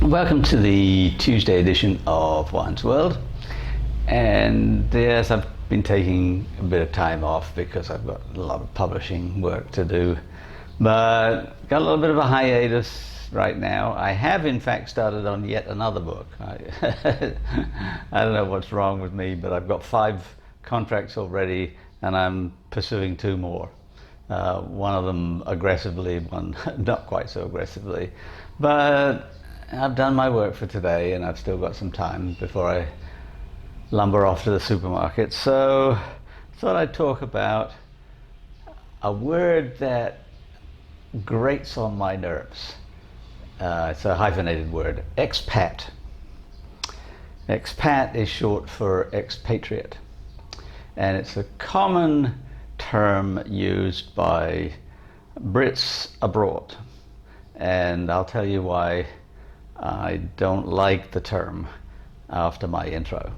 Welcome to the Tuesday edition of Wine's World. And yes, I've been taking a bit of time off because I've got a lot of publishing work to do, but got a little bit of a hiatus right now. I have in fact started on yet another book. I don't know what's wrong with me, but I've got 5 contracts already and I'm pursuing 2 more. One of them aggressively, one not quite so aggressively, but I've done my work for today and I've still got some time before I lumber off to the supermarket. So I thought I'd talk about a word that grates on my nerves. It's a hyphenated word, expat. Expat is short for expatriate, and it's a common term used by Brits abroad, and I'll tell you why I don't like the term after my intro.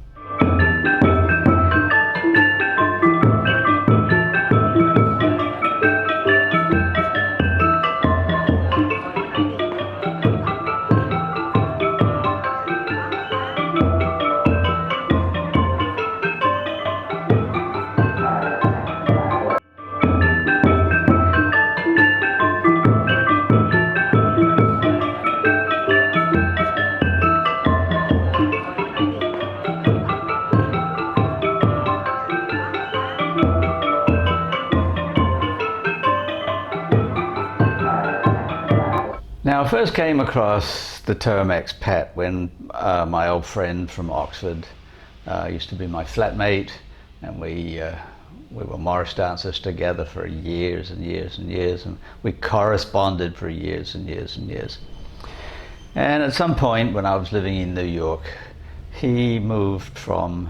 Now, I first came across the term expat when my old friend from Oxford used to be my flatmate, and we were Morris dancers together for years and years and years, and we corresponded for years and years and years. And at some point when I was living in New York, he moved from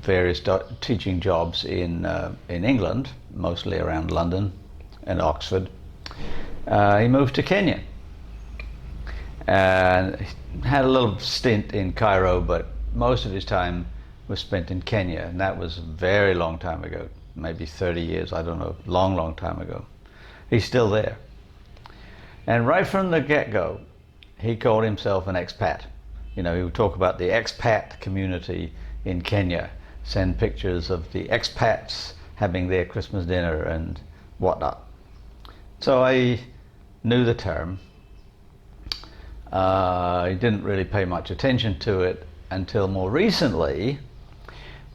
various teaching jobs in England, mostly around London and Oxford. He moved to Kenya and had a little stint in Cairo, but most of his time was spent in Kenya, and that was a very long time ago, maybe 30 years, I don't know, long time ago. He's still there. And right from the get-go, he called himself an expat. You know, he would talk about the expat community in Kenya, send pictures of the expats having their Christmas dinner and whatnot. So I knew the term. I didn't really pay much attention to it until more recently,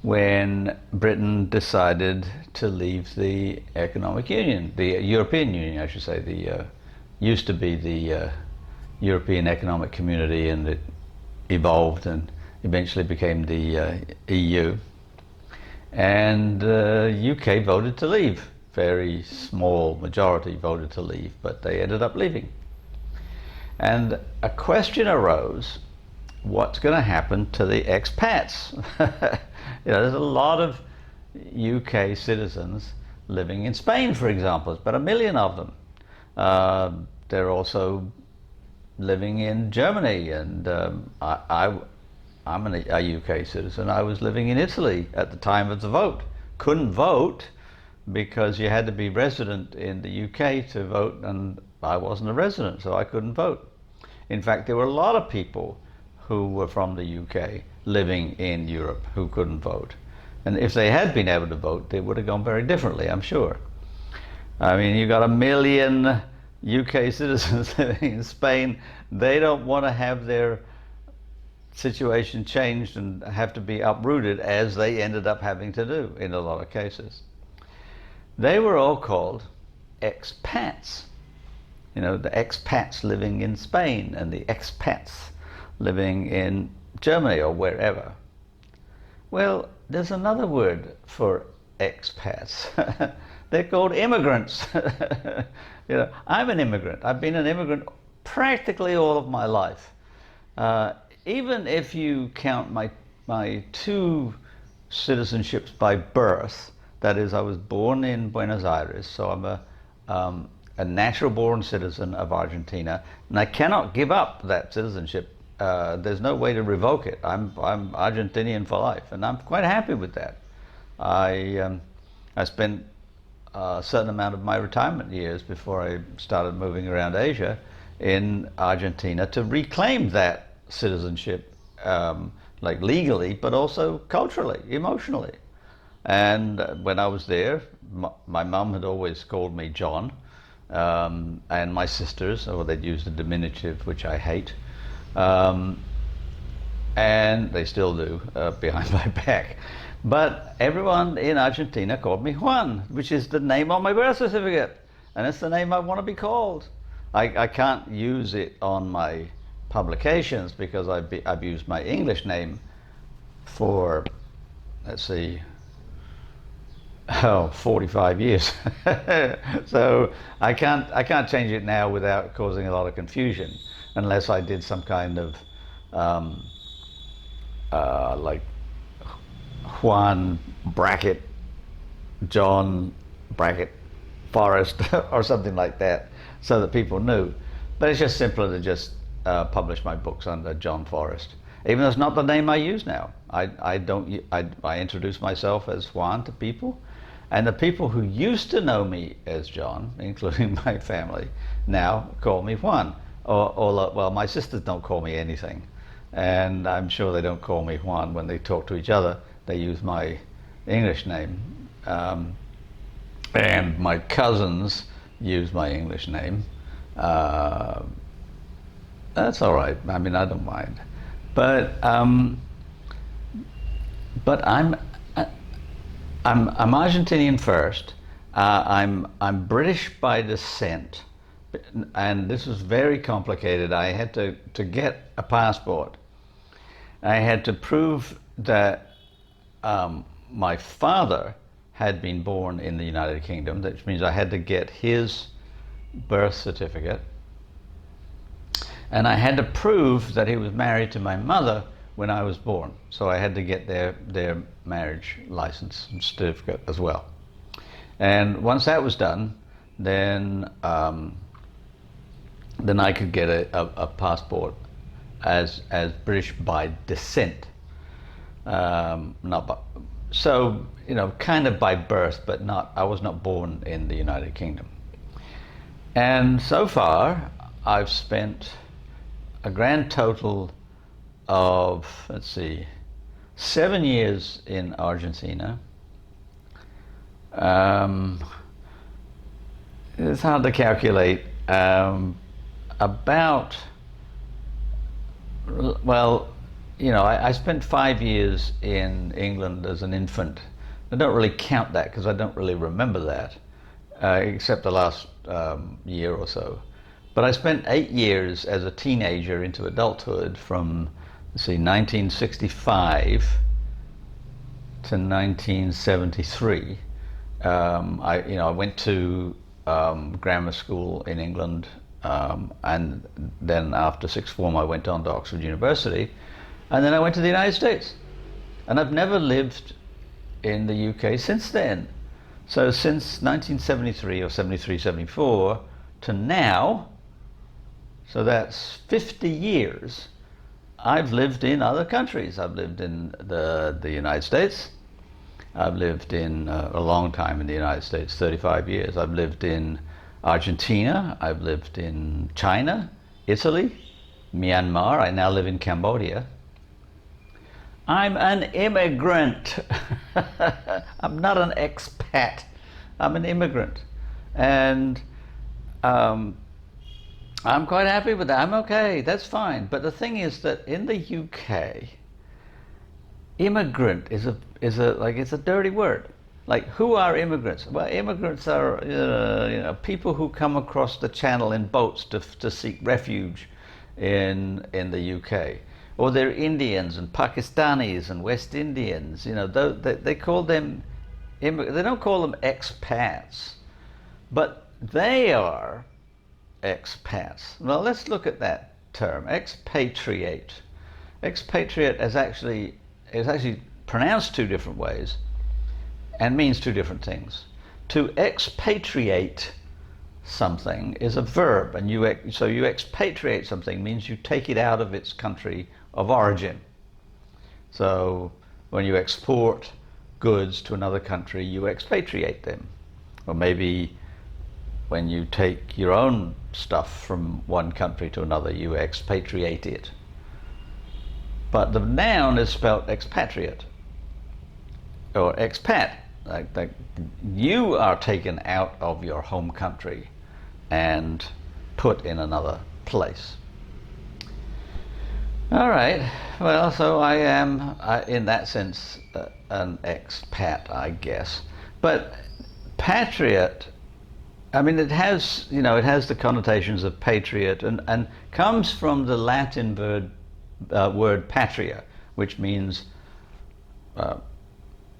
when Britain decided to leave the economic union, the European Union, I should say. The used to be the European Economic Community, and it evolved and eventually became the EU. And UK voted to leave. Very small majority voted to leave, but they ended up leaving. And a question arose: what's going to happen to the expats? You know, there's a lot of UK citizens living in Spain, for example. There's about 1 million of them. They're also living in Germany, and I'm a UK citizen. I was living in Italy at the time of the vote. Couldn't vote because you had to be resident in the UK to vote, and I wasn't a resident, so I couldn't vote. In fact, there were a lot of people who were from the UK living in Europe who couldn't vote. And if they had been able to vote, they would have gone very differently, I'm sure. I mean, you've got 1 million UK citizens living in Spain. They don't want to have their situation changed and have to be uprooted, as they ended up having to do in a lot of cases. They were all called expats. You know, the expats living in Spain and the expats living in Germany or wherever. Well, there's another word for expats. They're called immigrants. You know, I'm an immigrant. I've been an immigrant practically all of my life. Even if you count my 2 citizenships by birth, that is, I was born in Buenos Aires, so I'm a natural-born citizen of Argentina, and I cannot give up that citizenship. There's no way to revoke it. I'm Argentinian for life, and I'm quite happy with that. I spent a certain amount of my retirement years before I started moving around Asia in Argentina to reclaim that citizenship, like legally, but also culturally, emotionally. And when I was there, my mum had always called me John, and my sisters, or they'd use the diminutive, which I hate, um, and they still do behind my back. But everyone in Argentina called me Juan, which is the name on my birth certificate, and it's the name I want to be called. I can't use it on my publications because I've used my English name for, let's see, 45 years. So I can't change it now without causing a lot of confusion, unless I did some kind of like Juan bracket John bracket Forrest or something like that, so that people knew. But it's just simpler to just publish my books under John Forrest, even though it's not the name I use now. I introduce myself as Juan to people, and the people who used to know me as John, including my family, now call me Juan. Or well, my sisters don't call me anything, and I'm sure they don't call me Juan when they talk to each other. They use my English name, and my cousins use my English name. That's all right. I mean, I don't mind, but I'm Argentinian first. I'm British by descent, and this was very complicated. I had to get a passport. I had to prove that my father had been born in the United Kingdom, which means I had to get his birth certificate, and I had to prove that he was married to my mother when I was born. So I had to get their marriage license and certificate as well. And once that was done, then I could get a passport as British by descent, not by, so kind of by birth, but not. I was not born in the United Kingdom. And so far, I've spent a grand total of, let's see, 7 years in Argentina. It's hard to calculate. About, well, I spent 5 years in England as an infant. I don't really count that because I don't really remember that, except the last year or so. But I spent 8 years as a teenager into adulthood, from, let's see, 1965 to 1973. I went to grammar school in England, and then after sixth form I went on to Oxford University, and then I went to the United States, and I've never lived in the UK since then. So since 1973 or 73, 74 to now, so that's 50 years, I've lived in other countries. I've lived in the United States. I've lived in a long time in the United States, 35 years. I've lived in Argentina. I've lived in China, Italy, Myanmar. I now live in Cambodia. I'm an immigrant. I'm not an expat. I'm an immigrant. And I'm quite happy with that. I'm okay. That's fine. But the thing is that in the UK, immigrant is it's a dirty word. Like, who are immigrants? Well, immigrants are people who come across the channel in boats to seek refuge in the UK. Or they're Indians and Pakistanis and West Indians. They call them they don't call them expats, but they are expats. Well, let's look at that term, expatriate. Expatriate is actually pronounced two different ways and means two different things. To expatriate something is a verb, and so you expatriate something means you take it out of its country of origin. So when you export goods to another country, you expatriate them. Or maybe when you take your own stuff from one country to another, you expatriate it. But the noun is spelled expatriate or expat. Like you are taken out of your home country and put in another place. All right. Well, so I am, in that sense, an expat, I guess. But patriot, I mean, it has, it has the connotations of patriot, and comes from the Latin word patria, which means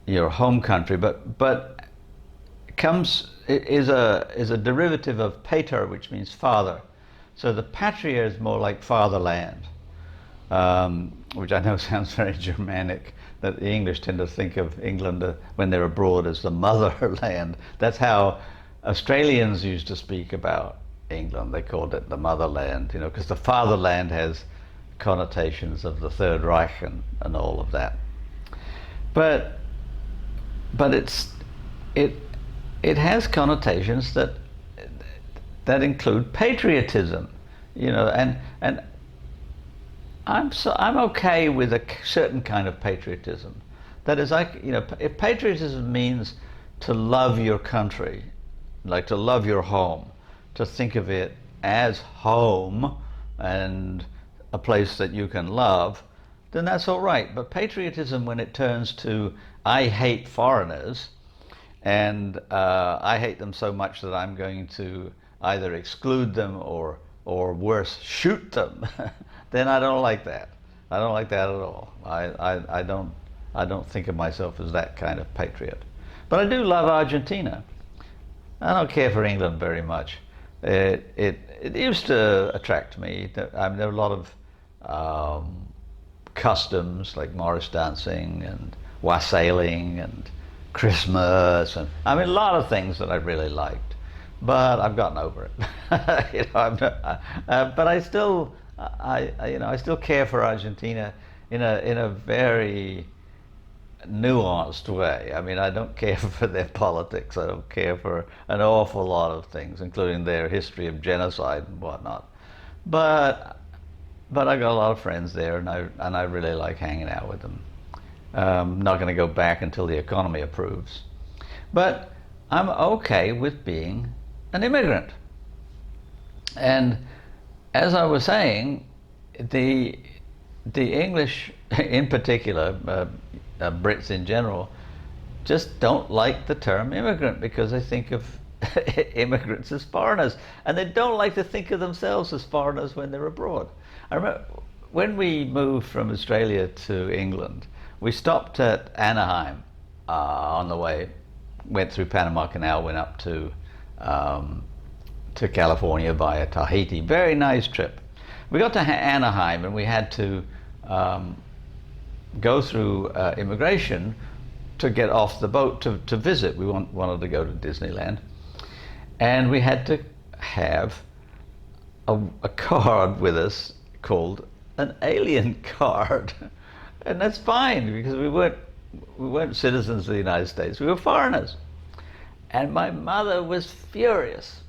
your home country, but is a derivative of pater, which means father. So the patria is more like fatherland, which I know sounds very Germanic. That the English tend to think of England when they're abroad as the motherland. That's how Australians used to speak about England. They called it the motherland, because the fatherland has connotations of the Third Reich and all of that. But it has connotations that include patriotism, and I'm okay with a certain kind of patriotism. That is, if patriotism means to love your country, like to love your home, to think of it as home and a place that you can love, then that's all right. But patriotism, when it turns to I hate foreigners, and I hate them so much that I'm going to either exclude them or worse, shoot them, then I don't like that. I don't like that at all. I don't think of myself as that kind of patriot. But I do love Argentina. I don't care for England very much. It used to attract me. There were a lot of customs like Morris dancing and wassailing and Christmas, and a lot of things that I really liked. But I've gotten over it. But I still care for Argentina in a very nuanced way. I don't care for their politics. I don't care for an awful lot of things, including their history of genocide and whatnot. But I got a lot of friends there, and I really like hanging out with them. Not going to go back until the economy approves. But I'm okay with being an immigrant. And as I was saying, the English in particular, Brits in general, just don't like the term immigrant because they think of immigrants as foreigners, and they don't like to think of themselves as foreigners when they're abroad. I remember when we moved from Australia to England, we stopped at Anaheim on the way, went through Panama Canal, went up to California via Tahiti. Very nice trip. We got to Anaheim and we had to go through immigration to get off the boat to visit. We wanted to go to Disneyland, and we had to have a card with us called an alien card. And that's fine because we weren't citizens of the United States. We were foreigners. And my mother was furious.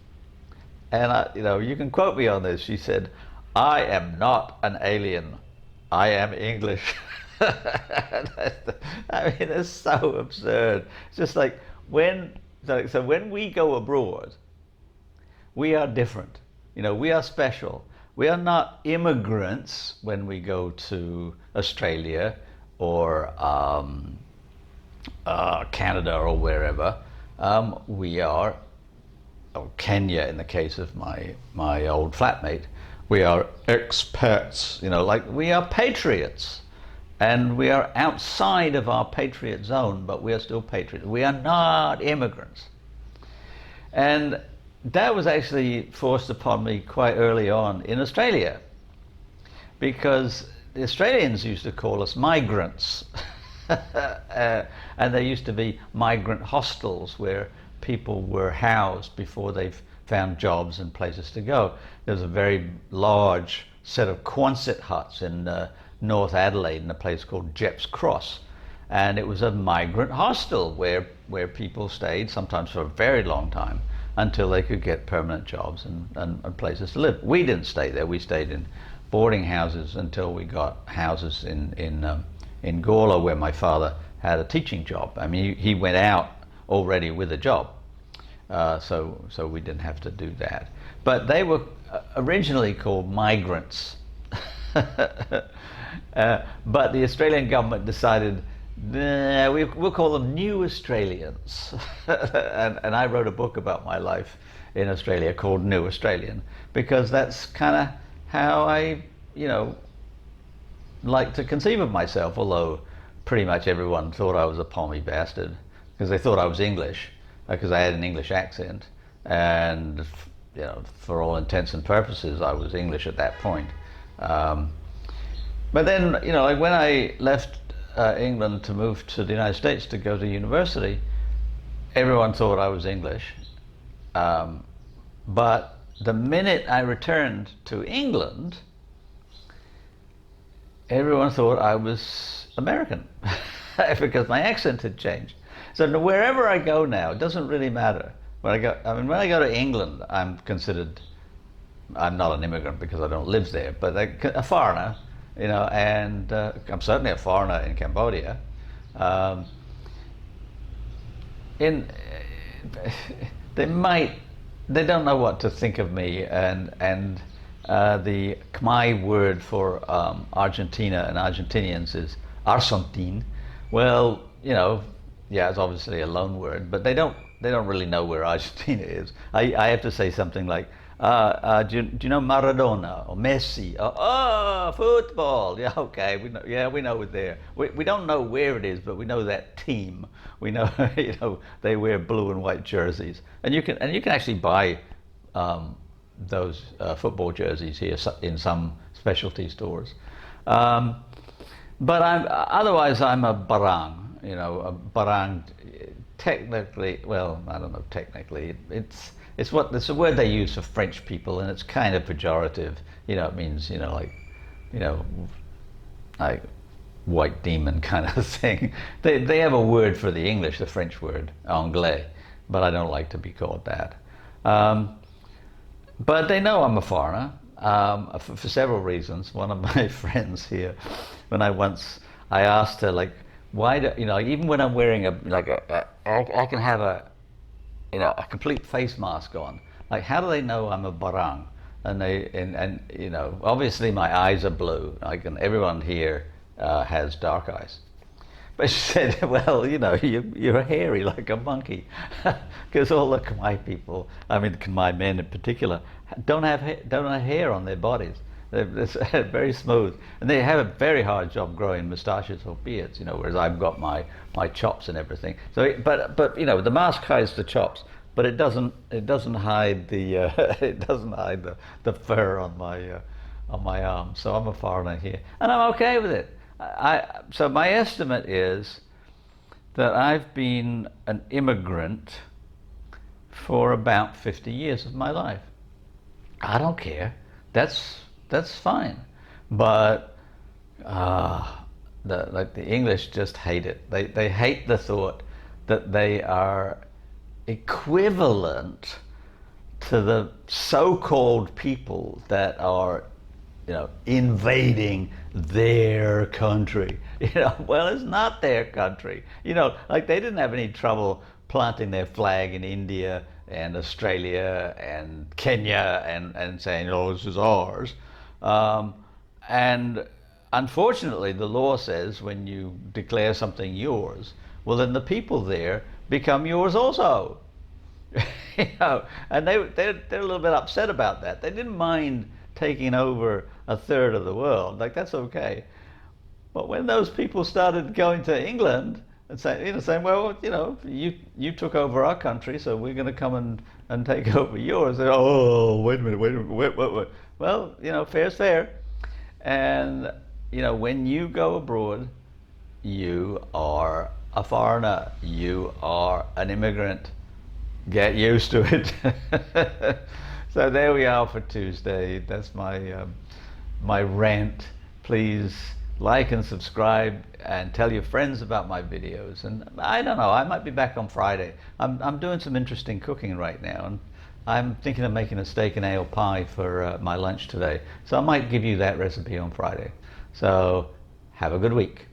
And you can quote me on this. She said, "I am not an alien. I am English." It's so absurd. It's just like when we go abroad, we are different. We are special. We are not immigrants when we go to Australia or Canada or wherever. We are, or Kenya in the case of my old flatmate, we are expats, like we are patriots. And we are outside of our patriot zone, but we are still patriots. We are not immigrants. And that was actually forced upon me quite early on in Australia, because the Australians used to call us migrants. And there used to be migrant hostels where people were housed before they've found jobs and places to go. There was a very large set of Quonset huts in North Adelaide in a place called Jepp's Cross, and it was a migrant hostel where people stayed, sometimes for a very long time, until they could get permanent jobs and places to live. We didn't stay there. We stayed in boarding houses until we got houses in Gawler, where my father had a teaching job. I mean, he went out already with a job, so we didn't have to do that. But they were originally called migrants. But the Australian government decided, nah, we'll call them New Australians. and I wrote a book about my life in Australia called New Australian, because that's kind of how I, like to conceive of myself, although pretty much everyone thought I was a pommy bastard, because they thought I was English, because I had an English accent, and for all intents and purposes I was English at that point. But then, like when I left England to move to the United States to go to university, everyone thought I was English. But the minute I returned to England, everyone thought I was American because my accent had changed. So wherever I go now, it doesn't really matter. When I go to England, I'm not an immigrant because I don't live there, but a foreigner, and I'm certainly a foreigner in Cambodia. They don't know what to think of me, and the Khmer word for Argentina and Argentinians is Argentine. Well, it's obviously a loan word, but they don't really know where Argentina is. I have to say something like, do you know Maradona or Messi? Oh, football. Yeah, okay. We know it there. We don't know where it is, but we know that team. We know, they wear blue and white jerseys, and you can actually buy those football jerseys here in some specialty stores. But otherwise I'm a barang. A barang. Technically, well, I don't know. Technically, it's a word they use for French people, and it's kind of pejorative. It means like white demon kind of thing. They have a word for the English, the French word anglais, but I don't like to be called that. But they know I'm a foreigner for several reasons. One of my friends here, when I asked her, like, why do even when I'm wearing I can have a complete face mask on. Like, how do they know I'm a barang? And obviously my eyes are blue. Everyone here has dark eyes. But she said, well, you're hairy like a monkey, because all the Khmer people, Khmer men in particular, don't have hair on their bodies. They're very smooth, and they have a very hard job growing moustaches or beards. Whereas I've got my chops and everything. So, but the mask hides the chops, but it doesn't hide the the fur on my arm. So I'm a foreigner here, and I'm okay with it. So my estimate is that I've been an immigrant for about 50 years of my life. I don't care. That's fine. But the English just hate it. They hate the thought that they are equivalent to the so-called people that are invading their country. Well, it's not their country. Like they didn't have any trouble planting their flag in India and Australia and Kenya and saying, this is ours. And unfortunately, the law says when you declare something yours, well, then the people there become yours also. And they're a little bit upset about that. They didn't mind taking over a third of the world, like that's okay. But when those people started going to England and saying, well, you took over our country, so we're going to come and take over yours. They're, oh, wait a minute, wait. Well, fair's fair. And when you go abroad, you are a foreigner. You are an immigrant. Get used to it. So there we are for Tuesday. That's my rant. Please like and subscribe and tell your friends about my videos. And I don't know, I might be back on Friday. I'm doing some interesting cooking right now, and I'm thinking of making a steak and ale pie for my lunch today. So I might give you that recipe on Friday. So have a good week.